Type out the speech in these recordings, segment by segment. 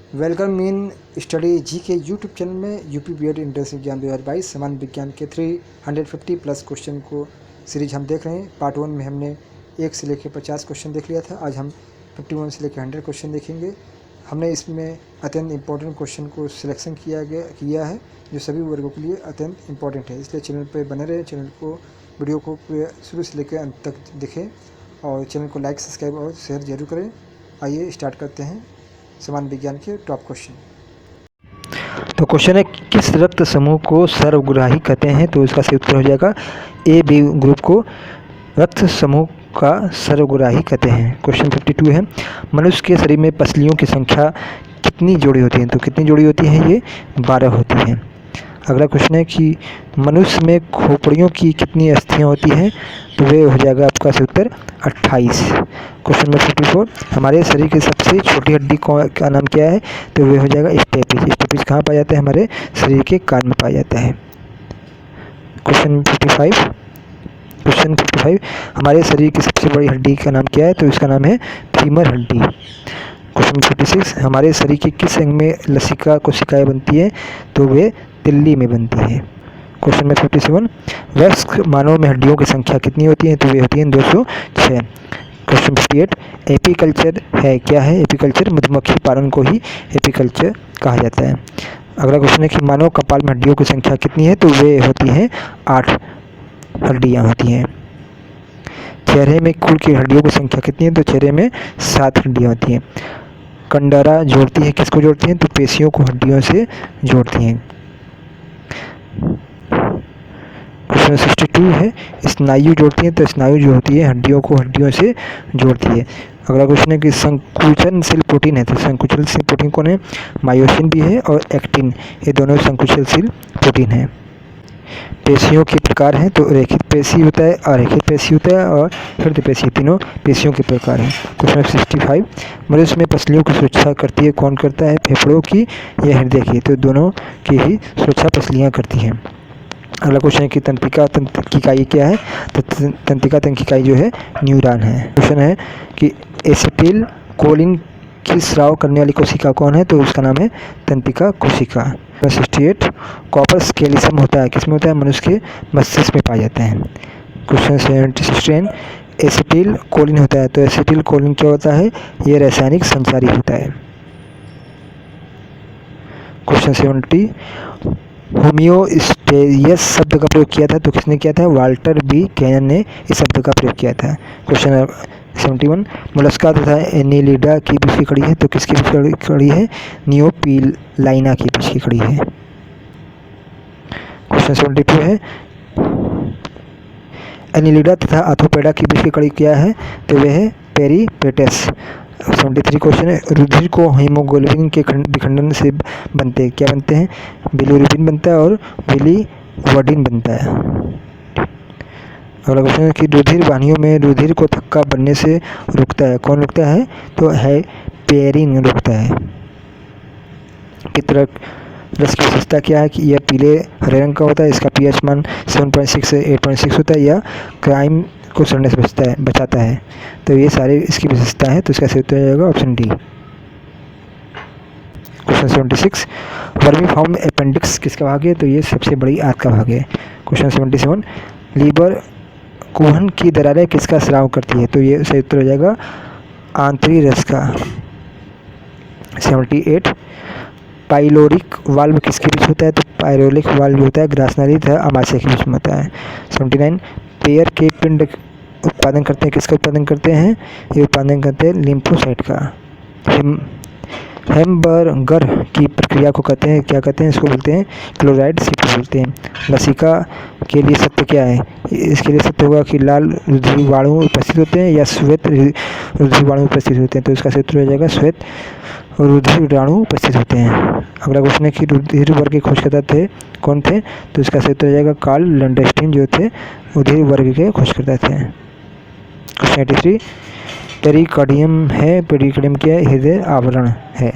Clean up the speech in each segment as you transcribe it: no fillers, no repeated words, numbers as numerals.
Welcome in study जी के YouTube channel में UP BEd entrance exam 2022 सामान्य विज्ञान के 350 प्लस क्वेश्चन को सीरीज हम देख रहे हैं। पार्ट 1 में हमने 1 से लेकर 50 क्वेश्चन देख लिया था। आज हम 51 से लेकर 100 क्वेश्चन देखेंगे। हमने इसमें अत्यंत इंपॉर्टेंट क्वेश्चन को सिलेक्शन किया है जो सभी वर्गों के लिए अत्यंत इंपॉर्टेंट है। इसलिए चैनल पर बने रहें, चैनल को वीडियो को शुरू से लेकर अंत तक देखें और चैनल को लाइक, सब्सक्राइब और शेयर जरूर करें। आइए स्टार्ट करते हैं सामान्य विज्ञान के टॉप क्वेश्चन। तो क्वेश्चन है, किस रक्त समूह को सर्वग्राही कहते हैं? तो इसका सही उत्तर हो जाएगा ए बी ग्रुप को रक्त समूह का सर्वग्राही कहते हैं। क्वेश्चन 52 है, मनुष्य के शरीर में पसलियों की संख्या कितनी जोड़ी होती है? तो कितनी जोड़ी होती है? ये 12 होती हैं। अगला क्वेश्चन है कि मनुष्य में खोपड़ियों की कितनी अस्थियां होती हैं? तो वे हो जाएगा आपका सही उत्तर 28। क्वेश्चन नंबर 54, हमारे शरीर की सबसे छोटी हड्डी का नाम क्या है? तो वे हो जाएगा स्टेपिस। स्टेपिस कहाँ पाया जाता है? हमारे शरीर के कान में पाया जाता है। क्वेश्चन 55, हमारे शरीर की सबसे बड़ी हड्डी का नाम क्या है? तो इसका नाम है फीमर हड्डी। क्वेश्चन 56, हमारे शरीर के किस अंग में लसिका कोशिकाएं बनती हैं? तो वे तिल्ली में बनती है। क्वेश्चन नंबर 57, वयस्क मानव में हड्डियों की संख्या कितनी होती है? तो वे होती हैं 206। क्वेश्चन 58, एपीकल्चर है क्या है? एपीकल्चर मधुमक्खी पालन को ही एपीकल्चर कहा जाता है। अगला क्वेश्चन है कि मानव कपाल में हड्डियों की संख्या कितनी है? तो वे होती हैं 8 हड्डियां होती हैं। चेहरे में कुल की हड्डियों की संख्या कितनी है? तो चेहरे में 7 हड्डियां होती हैं। कंडरा जोड़ती है, किसको जोड़ती हैं? तो पेशियों को हड्डियों से जोड़ती हैं। क्वेश्चन 62 है, स्नायु जोड़ती है, तो स्नायु जो होती है हड्डियों को हड्डियों से जोड़ती है। अगला क्वेश्चन है कि संकुचनशील प्रोटीन है, तो संकुचनशील प्रोटीन कौन है? मायोसिन भी है और एक्टिन, ये दोनों संकुचनशील प्रोटीन है। पेशियों के प्रकार हैं, तो रेखित पेशी होता है, अरेखित पेशी होता है और हृदय पेशी, तीनों पेशियों के प्रकार हैं। क्वेश्चन 65, मनुष्य में पसलियों की सुरक्षा करती है, कौन करता है? फेफड़ों की या हृदय की? तो दोनों की ही सुरक्षा पसलियाँ करती हैं। अगला क्वेश्चन है कि तंत्रिका तंत्र की इकाई क्या है? तो तंत्रिका तंत्र की इकाई जो है न्यूरॉन है। क्वेश्चन है कि एसिटिल कोलिन की स्राव करने वाली कोशिका कौन है? तो उसका नाम है तंत्रिका कोशिका। 68, कॉपर कैल्शियम होता है, किसमें होता है? मनुष्य के मस्तिष्क में पाया जाता है। क्वेश्चन 76, एसिटिल कोलिन होता है, तो एसिटिल कोलिन क्या होता है? ये रासायनिक संचारी होता है। क्वेश्चन 70, होमियोस्टेसिस शब्द का प्रयोग किया था, तो किसने किया था? वाल्टर बी कैनन ने इस शब्द का प्रयोग किया था। क्वेश्चन 71, मोलस्का तथा एनिलिडा की बीच की कड़ी है, तो किसकी बीच की कड़ी है? नियोपिलाइना की बीच की कड़ी है। क्वेश्चन 72 है, एनिलिडा तथा आर्थोपेडा की बीच की कड़ी क्या है? तो वह है पेरीपेटस। 73 क्वेश्चन है, रुधिर को हीमोग्लोबिन के विखंडन से बनते हैं, क्या बनते हैं? बिलिरुबिन बनता है और बिलिवर्डिन बनता है। अगला क्वेश्चन है कि रुधिर वाहिनियों में रुधिर को थक्का बनने से रुकता है, कौन रुकता है? तो हेपेरिन रुकता है। पित्तरक रस की विशेषता क्या है? कि यह पीले हरे रंग का होता है, इसका पीएच मान 7.6 से 8.6 होता है, यह क्राइम को सड़ने से बचाता है। तो ये सारे इसकी विशेषता है, तो इसका सही उत्तर हो जाएगा option D. Question 76, vermiform appendix किसका भाग है? तो ये सबसे बड़ी आंत का भाग है। क्वेश्चन 77, लीवर कुहन की दरारें किसका स्राव करती है? तो ये सही उत्तर हो जाएगा आंतरिक रस का। 78, पाइलोरिक वाल्व किसके बीच होता है? तो पाइलोरिक वाल्व होता है ग्रासनाली तथा आमाशय के बीच में होता है। 79, पेयर के पिंड उत्पादन करते हैं, किसका उत्पादन करते हैं? ये उत्पादन करते हैं लिम्फोसाइट का। हैम्बर्गर की प्रक्रिया को कहते हैं, क्या कहते हैं? इसको बोलते हैं क्लोराइड शिफ्ट बोलते हैं। लसिका के लिए सत्य क्या है? इसके लिए सत्य होगा कि लाल रुधिराणु उपस्थित होते हैं या श्वेत रुधिराणु उपस्थित होते हैं, तो इसका सत्य हो जाएगा श्वेत रुधिराणु उपस्थित होते हैं। अगला क्वेश्चन है कि रुधिर वर्ग के खोजकर्ता थे, कौन थे? तो इसका सत्य हो जाएगा कार्ल लैंडस्टीन जो थे रुधिर वर्ग के खोजकर्ता थे। क्वेश्चन 83, पेरिकार्डियम है, पेरिकार्डियम क्या है? हृदय आवरण है।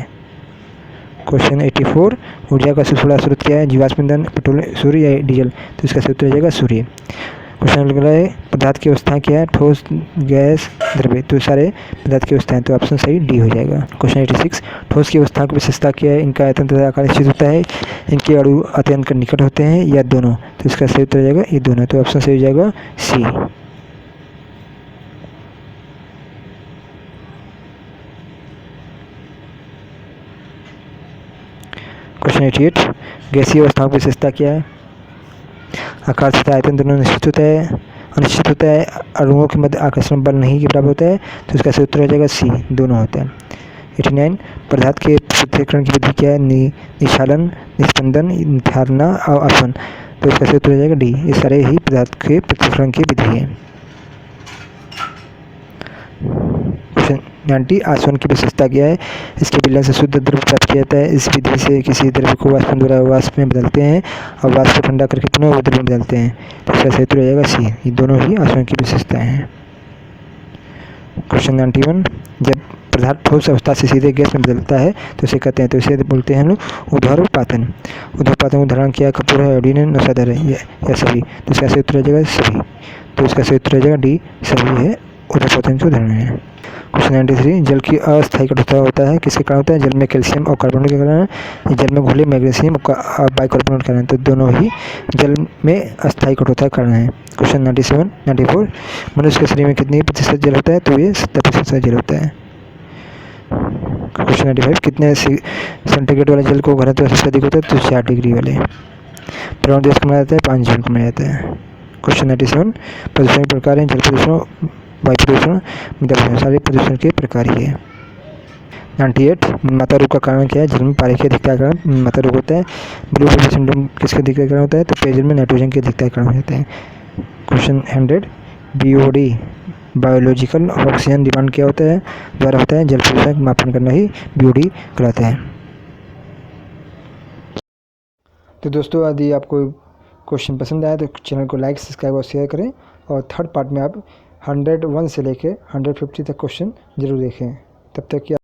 क्वेश्चन 84, ऊर्जा का सबसे बड़ा स्रोत क्या है? जीवाश्म ईंधन, पेट्रोल, सूर्य या डीजल? तो इसका सही उत्तर हो जाएगा सूर्य। क्वेश्चन लग रहा है पदार्थ की अवस्था क्या है, ठोस, गैस, द्रव्य। तो सारे पदार्थ की अवस्था है, तो ऑप्शन सही डी हो जाएगा। क्वेश्चन 86, ठोस की अवस्था की विशेषता क्या है, इनका आयतन तथा आकार निश्चित होता है, इनके अणु अत्यंत निकट होते हैं या दोनों। तो इसका सही उत्तर हो जाएगा ये दोनों, तो ऑप्शन सही हो जाएगा सी। क्वेश्चन 88, गैसीय अवस्थाओं की विशेषता क्या है, आकार तथा आयतन दोनों निश्चित होता है, अनिश्चित होता है, अणुओं के मध्य आकर्षण बल नहीं के बराबर होता है। तो इसका सही उत्तर हो जाएगा सी, दोनों होता है। 89, पदार्थ के पृथक्करण की विधि क्या है, निक्षालन, निस्पंदन, धारणा और अपवन। तो इसका सही उत्तर हो जाएगा डी, ये सारे ही पदार्थ के पृथक्करण की विधि है। क्वेश्चन 90, आसवन की विशेषता क्या है, इसके विलयन से शुद्ध द्रव प्राप्त किया जाता है, इस विधि से किसी द्रव्य को वाष्पन द्वारा वाष्प में बदलते हैं और वाष्प को ठंडा करके पुनः द्रव में बदलते हैं। तो इसका सही उत्तर हो जाएगा सी, ये दोनों ही आसवन की विशेषताएं हैं। क्वेश्चन 91, जब पदार्थ ठोस अवस्था से सीधे गैस में बदलता है तो इसे कहते हैं, तो इसे बोलते हैं हम लोग ऊर्ध्वपातन। ऊर्ध्वपातन उदाहरण क्या है, कपूर है, आयोडीन है, नौशादर है या सभी। तो इसका सही उत्तर हो जाएगा सभी, तो इसका सही उत्तर हो जाएगा डी, सभी है ऊर्ध्वपातन के उदाहरण है। क्वेश्चन 93, जल की अस्थायी कठोरता होता है, किसके कारण होता है, जल में कैल्शियम और कार्बोनेट के कारण, जल में घुले मैग्नीशियम और बाइकार्बोनेट के कारण। तो दोनों ही जल में अस्थायी कठोरता के कारण है। क्वेश्चन 94, मनुष्य के शरीर में कितनी प्रतिशत जल होता है, तो ये 70% जल होता है। क्वेश्चन 95, कितने सेंटीग्रेड वाले जल को घनत्व सबसे अधिक होता है, तो 4 डिग्री वाले। परमाणु दिवस मनाया जाता है 5 जून को मनाया जाता है। क्वेश्चन 97, प्रदूषण के प्रकार हैं, जल प्रदूषण, वायु प्रदूषण, मृदा प्रदूषण, सारे प्रदूषण के प्रकार ही है। 98, माता रोग का कारण क्या है, जल में पारे की अधिकता के कारण माता रोग होता है। ब्लू फीवर सिंड्रोम किसके अधिकता के कारण होता है, तो पेयजल में नाइट्रोजन की अधिकता के कारण हो जाता है। Question 100, BOD biological oxygen demand क्या होता है, द्वारा होता है, जल प्रदूषण का मापन करना ही बीओडी कहलाता है। तो दोस्तों यदि आपको क्वेश्चन पसंद आया तो चैनल को लाइक, सब्सक्राइब और शेयर करें, और थर्ड पार्ट में आप 101 से लेके 150 तक क्वेश्चन जरूर देखें। तब तक